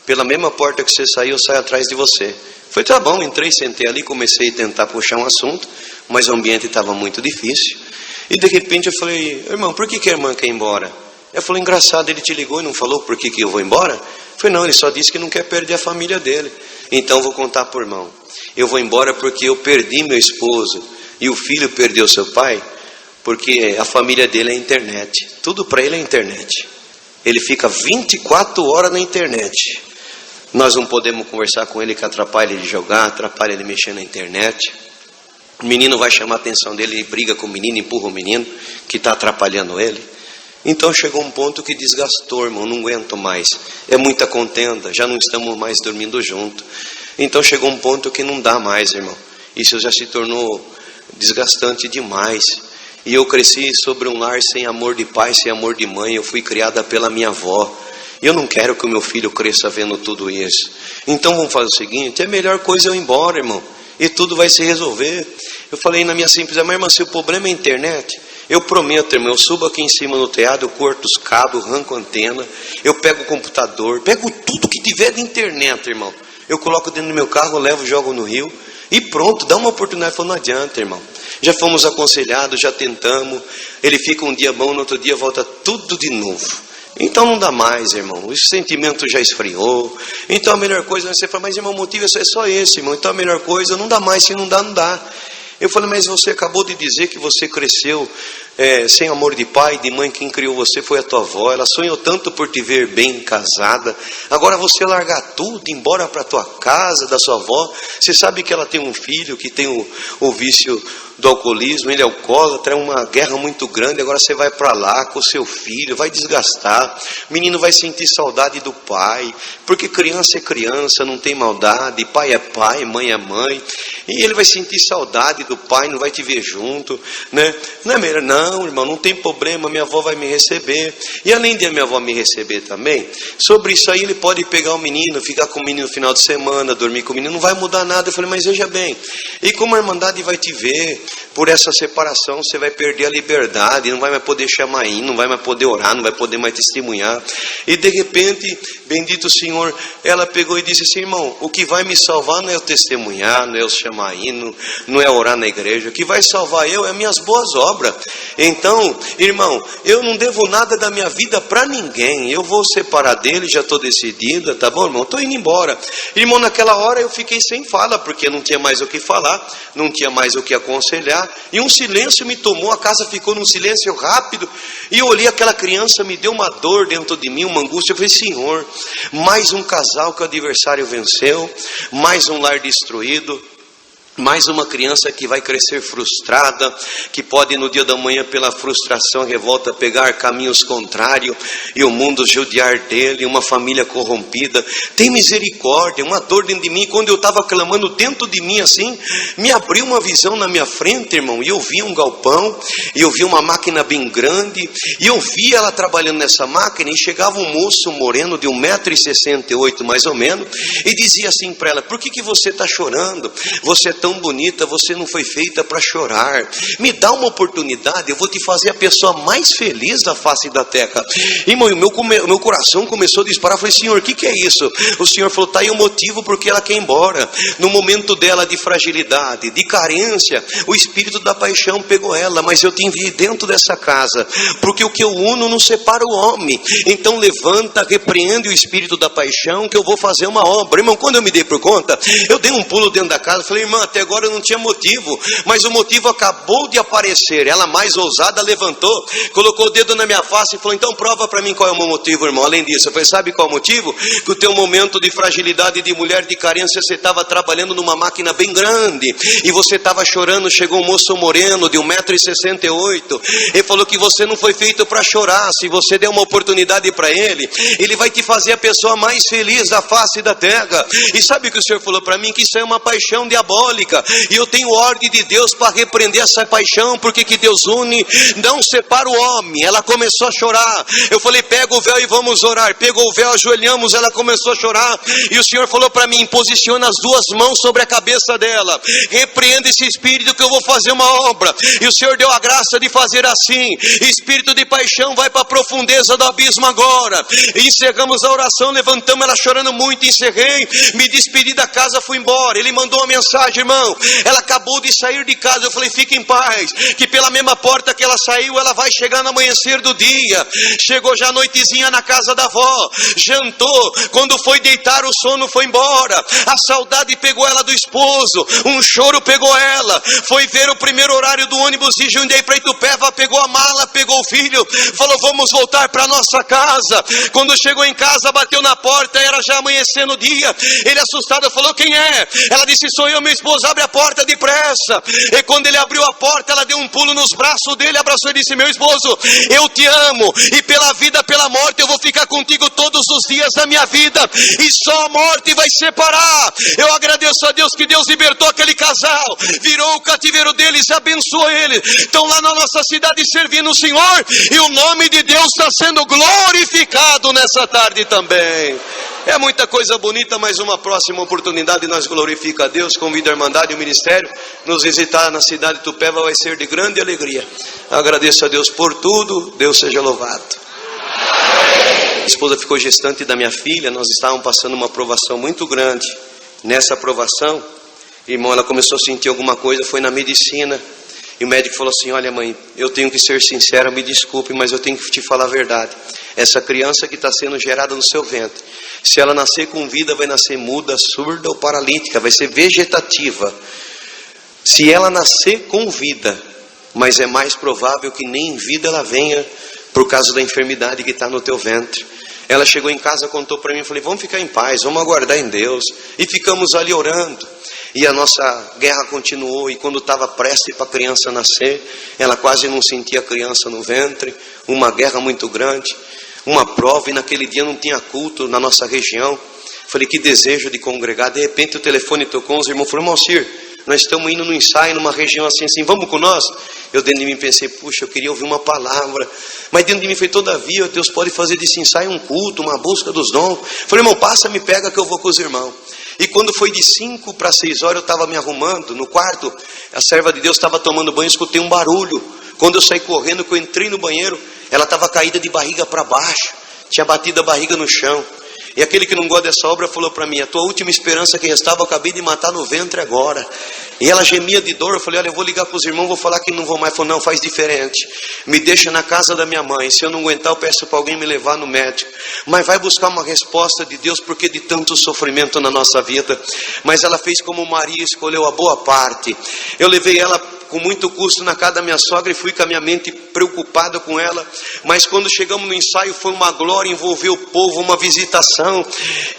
pela mesma porta que você saiu, eu saio atrás de você. Foi: tá bom. Entrei, sentei ali, comecei a tentar puxar um assunto, mas o ambiente estava muito difícil. E de repente eu falei: irmão, por que a irmã quer ir embora? Eu falei: engraçado, ele te ligou e não falou por que eu vou embora? Eu falei: não, ele só disse que não quer perder a família dele. Então vou contar por irmão. Eu vou embora porque eu perdi meu esposo e o filho perdeu seu pai, porque a família dele é a internet. Tudo para ele é internet. Ele fica 24 horas na internet. Nós não podemos conversar com ele, que atrapalha ele jogar, atrapalha ele mexer na internet. O menino vai chamar a atenção dele, ele briga com o menino, empurra o menino que está atrapalhando ele. Então chegou um ponto que desgastou, irmão, não aguento mais. É muita contenda, já não estamos mais dormindo junto. Então chegou um ponto que não dá mais, irmão. Isso já se tornou desgastante demais. E eu cresci sobre um lar sem amor de pai, sem amor de mãe. Eu fui criada pela minha avó. E eu não quero que o meu filho cresça vendo tudo isso. Então vamos fazer o seguinte: é a melhor coisa eu ir embora, irmão, e tudo vai se resolver. Eu falei na minha simples: mas irmã, se o problema é a internet, eu prometo, irmão, eu subo aqui em cima no telhado, eu corto os cabos, arranco a antena, eu pego o computador, pego tudo que tiver de internet, irmão, eu coloco dentro do meu carro, levo, jogo no rio e pronto, dá uma oportunidade. Eu falei: não adianta, irmão, já fomos aconselhados, já tentamos, ele fica um dia bom, no outro dia volta tudo de novo. Então não dá mais, irmão, o sentimento já esfriou. Então a melhor coisa, você fala: mas irmão, o motivo é só esse, irmão. Então a melhor coisa, não dá mais, se não dá, não dá. Eu falei: mas você acabou de dizer que você cresceu sem amor de pai, de mãe. Quem criou você foi a tua avó. Ela sonhou tanto por te ver bem casada. Agora você largar tudo, ir embora para a tua casa, da sua avó. Você sabe que ela tem um filho que tem o vício do alcoolismo, ele é alcoólatra, é uma guerra muito grande. Agora você vai para lá com o seu filho, vai desgastar. O menino vai sentir saudade do pai, porque criança é criança, não tem maldade. Pai é pai, mãe é mãe. E ele vai sentir saudade do pai, não vai te ver junto, né? Não é melhor? Não, irmão, não tem problema, minha avó vai me receber. E além de a minha avó me receber também, sobre isso aí ele pode pegar o menino, ficar com o menino no final de semana, dormir com o menino, não vai mudar nada. Eu falei: mas veja bem, e como a Irmandade vai te ver, por essa separação você vai perder a liberdade, não vai mais poder chamar aí, não vai mais poder orar, não vai poder mais testemunhar. E de repente, bendito o Senhor, ela pegou e disse assim: irmão, o que vai me salvar não é eu testemunhar, não é eu chamar aí, não é orar na igreja. O que vai salvar eu é minhas boas obras. Então, irmão, eu não devo nada da minha vida para ninguém. Eu vou separar dele, já estou decidida, tá bom, irmão? Estou indo embora. Irmão, naquela hora eu fiquei sem fala, porque não tinha mais o que falar, não tinha mais o que aconselhar. E um silêncio me tomou, a casa ficou num silêncio rápido. E eu olhei aquela criança, me deu uma dor dentro de mim, uma angústia. Eu falei: Senhor, mais um casal que o adversário venceu, mais um lar destruído, mais uma criança que vai crescer frustrada, que pode no dia da manhã, pela frustração e revolta, pegar caminhos contrários e o mundo judiar dele, uma família corrompida. Tem misericórdia, uma dor dentro de mim. Quando eu estava clamando dentro de mim assim, me abriu uma visão na minha frente, irmão, e eu vi um galpão, e eu vi uma máquina bem grande, e eu vi ela trabalhando nessa máquina, e chegava um moço moreno de 1,68 m mais ou menos, e dizia assim para ela: por que você está chorando? Você é tão bonita, você não foi feita para chorar. Me dá uma oportunidade, eu vou te fazer a pessoa mais feliz da face da terra. Irmão, o meu coração começou a disparar. Eu falei: Senhor, o que é isso? O Senhor falou: está aí o motivo porque ela quer ir embora. No momento dela de fragilidade, de carência, o espírito da paixão pegou ela. Mas eu te enviei dentro dessa casa, porque o que eu uno não separa o homem. Então levanta, repreende o espírito da paixão, que eu vou fazer uma obra. Irmão, quando eu me dei por conta, eu dei um pulo dentro da casa. Falei: irmã, até agora eu não tinha motivo, mas o motivo acabou de aparecer. Ela, mais ousada, levantou, colocou o dedo na minha face e falou: então prova para mim qual é o meu motivo, irmão. Além disso, eu falei: sabe qual é o motivo? Que o teu momento de fragilidade, de mulher, de carência, você estava trabalhando numa máquina bem grande, e você estava chorando. Chegou um moço moreno de 1,68 m, ele falou que você não foi feito para chorar. Se você der uma oportunidade para ele, ele vai te fazer a pessoa mais feliz da face da terra. E sabe o que o Senhor falou para mim? Que isso é uma paixão diabólica. E eu tenho ordem de Deus para repreender essa paixão, porque que Deus une, não separa o homem. Ela começou a chorar. Eu falei: pega o véu e vamos orar. Pegou o véu, ajoelhamos, ela começou a chorar. E o Senhor falou para mim: posiciona as duas mãos sobre a cabeça dela, repreenda esse espírito que eu vou fazer uma obra. E o Senhor deu a graça de fazer assim. Espírito de paixão, vai para a profundeza do abismo agora. E encerramos a oração, levantamos ela chorando muito, encerrei, me despedi da casa, fui embora. Ele mandou uma mensagem: irmão, ela acabou de sair de casa. Eu falei, fique em paz, que pela mesma porta que ela saiu, ela vai chegar no amanhecer do dia. Chegou já a noitezinha na casa da avó, jantou, quando foi deitar o sono foi embora. A saudade pegou ela do esposo, um choro pegou ela. Foi ver o primeiro horário do ônibus de Jundiaí para Itupeva, pegou a mala, pegou o filho, falou, vamos voltar para nossa casa. Quando chegou em casa, bateu na porta, era já amanhecendo o dia. Ele assustado falou, quem é? Ela disse, sou eu, meu esposo, abre a porta depressa. E quando ele abriu a porta, ela deu um pulo nos braços dele, abraçou e disse, meu esposo, eu te amo, e pela vida, pela morte, eu vou ficar contigo todos os dias da minha vida, e só a morte vai separar. Eu agradeço a Deus que Deus libertou aquele casal, virou o cativeiro deles e abençoou eles. Estão lá na nossa cidade servindo o Senhor, e o nome de Deus está sendo glorificado nessa tarde também. É muita coisa bonita, mas uma próxima oportunidade nós glorifica a Deus. Convido a Irmandade e o Ministério nos visitar na cidade de Itupeva, vai ser de grande alegria. Agradeço a Deus por tudo, Deus seja louvado. A esposa ficou gestante da minha filha, nós estávamos passando uma provação muito grande. Nessa provação, irmão, ela começou a sentir alguma coisa, foi na medicina. E o médico falou assim, olha mãe, eu tenho que ser sincero, me desculpe, mas eu tenho que te falar a verdade. Essa criança que está sendo gerada no seu ventre, se ela nascer com vida, vai nascer muda, surda ou paralítica, vai ser vegetativa. Se ela nascer com vida, mas é mais provável que nem em vida ela venha, por causa da enfermidade que está no teu ventre. Ela chegou em casa, contou para mim, eu falei, vamos ficar em paz, vamos aguardar em Deus. E ficamos ali orando. E a nossa guerra continuou, e quando estava prestes para a criança nascer, ela quase não sentia a criança no ventre. Uma guerra muito grande, uma prova, e naquele dia não tinha culto na nossa região. Falei, que desejo de congregar. De repente o telefone tocou, os irmãos falaram, irmão Cir, nós estamos indo no ensaio, numa região assim, vamos com nós? Eu dentro de mim pensei, puxa, eu queria ouvir uma palavra. Mas dentro de mim foi, todavia, Deus pode fazer desse ensaio um culto, uma busca dos dons. Falei, irmão, passa, me pega que eu vou com os irmãos. E quando foi de 5 para 6 horas, eu estava me arrumando no quarto, a serva de Deus estava tomando banho, escutei um barulho. Quando eu saí correndo, que eu entrei no banheiro, ela estava caída de barriga para baixo, tinha batido a barriga no chão. E aquele que não gosta dessa obra falou para mim, a tua última esperança que restava, eu acabei de matar no ventre agora. E ela gemia de dor. Eu falei, olha, eu vou ligar para os irmãos, vou falar que não vou mais. Falou, não, faz diferente, me deixa na casa da minha mãe, se eu não aguentar eu peço para alguém me levar no médico, mas vai buscar uma resposta de Deus, porque de tanto sofrimento na nossa vida. Mas ela fez como Maria, escolheu a boa parte. Eu levei ela com muito custo na casa da minha sogra e fui com a minha mente preocupada com ela. Mas quando chegamos no ensaio, foi uma glória, envolveu o povo, uma visitação,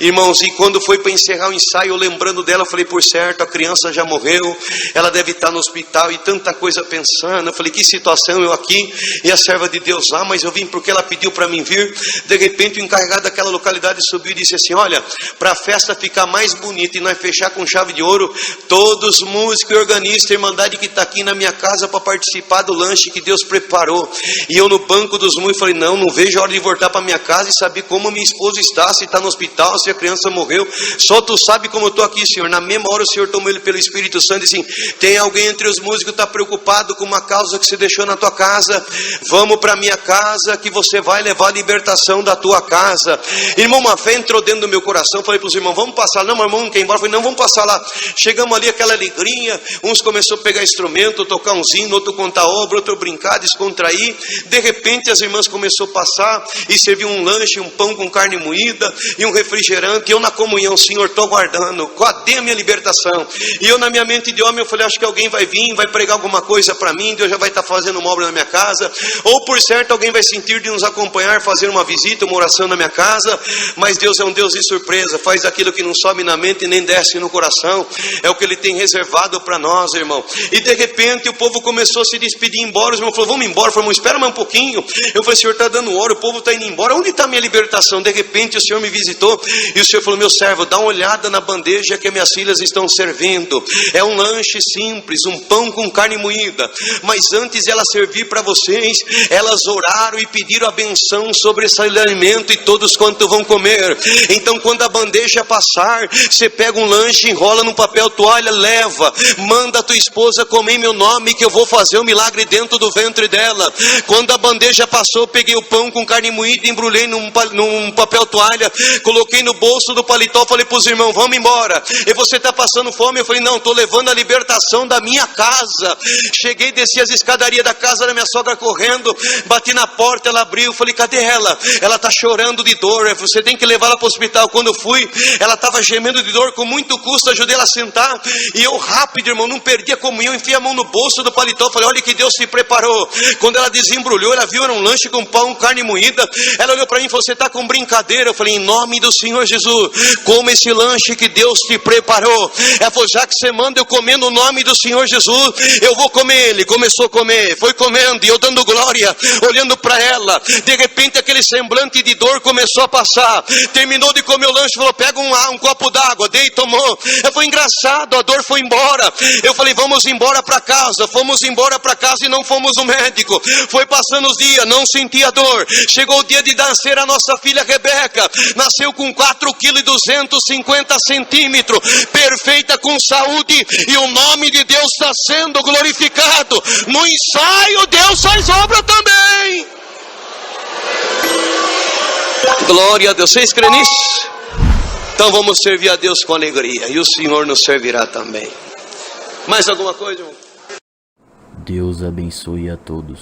irmãos. E quando foi para encerrar o ensaio, eu lembrando dela, eu falei, por certo, a criança já morreu, ela deve estar no hospital, e tanta coisa pensando. Eu falei, que situação, eu aqui e a serva de Deus lá, mas eu vim porque ela pediu para mim vir. De repente o encarregado daquela localidade subiu e disse assim, olha, para a festa ficar mais bonita e nós fechar com chave de ouro, todos músicos e organistas, Irmandade que está aqui na minha casa para participar do lanche que Deus preparou. E eu no banco dos músicos falei, não vejo a hora de voltar para minha casa e saber como minha esposa está, se está no hospital, se a criança morreu. Só tu sabe como eu estou aqui, Senhor. Na mesma hora o Senhor tomou ele pelo Espírito Santo e disse assim, tem alguém entre os músicos que está preocupado com uma causa que você deixou na tua casa? Vamos para minha casa que você vai levar a libertação da tua casa. Irmão, uma fé entrou dentro do meu coração. Falei para os irmãos, vamos passar. Não, meu irmão não quer ir embora. Falei, não, vamos passar lá. Chegamos ali, aquela alegria, uns começaram a pegar instrumento, tocar um hino, outro contar obra, outro brincar, descontrair. De repente as irmãs começaram a passar e serviu um lanche, um pão com carne moída e um refrigerante. Eu na comunhão, Senhor, estou aguardando, cadê a minha libertação? E eu na minha mente de homem, eu falei, acho que alguém vai vir, vai pregar alguma coisa para mim, Deus já vai estar fazendo uma obra na minha casa, ou por certo alguém vai sentir de nos acompanhar, fazer uma visita, uma oração na minha casa. Mas Deus é um Deus de surpresa, faz aquilo que não sobe na mente e nem desce no coração, é o que Ele tem reservado para nós, irmão. E de repente o povo começou a se despedir, embora. Os irmãos falaram, vamos embora. Eu falei, irmão, espera mais um pouquinho. Eu falei, Senhor, está dando hora, o povo está indo embora, onde está a minha libertação? De repente o Senhor me visitou e o Senhor falou, meu servo, dá uma olhada na bandeja que minhas filhas estão servindo. É um lanche simples, um pão com carne moída, mas antes de ela servir para vocês, elas oraram e pediram a benção sobre esse alimento e todos quanto vão comer. Então quando a bandeja passar, você pega um lanche, enrola num papel toalha, leva, manda a tua esposa comer, meu meu nome que eu vou fazer um milagre dentro do ventre dela. Quando a bandeja passou, eu peguei o pão com carne moída, embrulhei num papel toalha, coloquei no bolso do paletó, falei para os irmãos, vamos embora. E você está passando fome? Eu falei, não, estou levando a libertação da minha casa. Cheguei, desci as escadarias da casa da minha sogra correndo, bati na porta, ela abriu, falei, cadê ela? Ela está chorando de dor, você tem que levá-la para o hospital. Quando eu fui, ela estava gemendo de dor, com muito custo ajudei ela a sentar, e eu rápido, irmão, não perdi a comunhão, enfiei a mão no bolso do paletó, falei, olha que Deus se preparou. Quando ela desembrulhou, ela viu, era um lanche com pão, carne moída, ela olhou para mim e falou, você está com brincadeira? Eu falei, em nome do Senhor Jesus, coma esse lanche que Deus te preparou. Ela falou, já que você manda eu comer no nome do Senhor Jesus, eu vou comer. Ele começou a comer, foi comendo, e eu dando glória, olhando para ela. De repente aquele semblante de dor começou a passar. Terminou de comer o lanche, falou, pega um copo d'água, dei e tomou. Foi engraçado, a dor foi embora. Eu falei, vamos embora para casa. Fomos embora para casa e não fomos no médico. Foi passando os dias, não sentia dor. Chegou o dia de nascer a nossa filha Rebeca, nasceu com 4,250 kg, perfeita, com saúde, e o nome de Deus está sendo glorificado. No ensaio Deus faz obra também. Glória a Deus. Vocês creem nisso? Então vamos servir a Deus com alegria, e o Senhor nos servirá também. Mais alguma coisa, irmão? Deus abençoe a todos.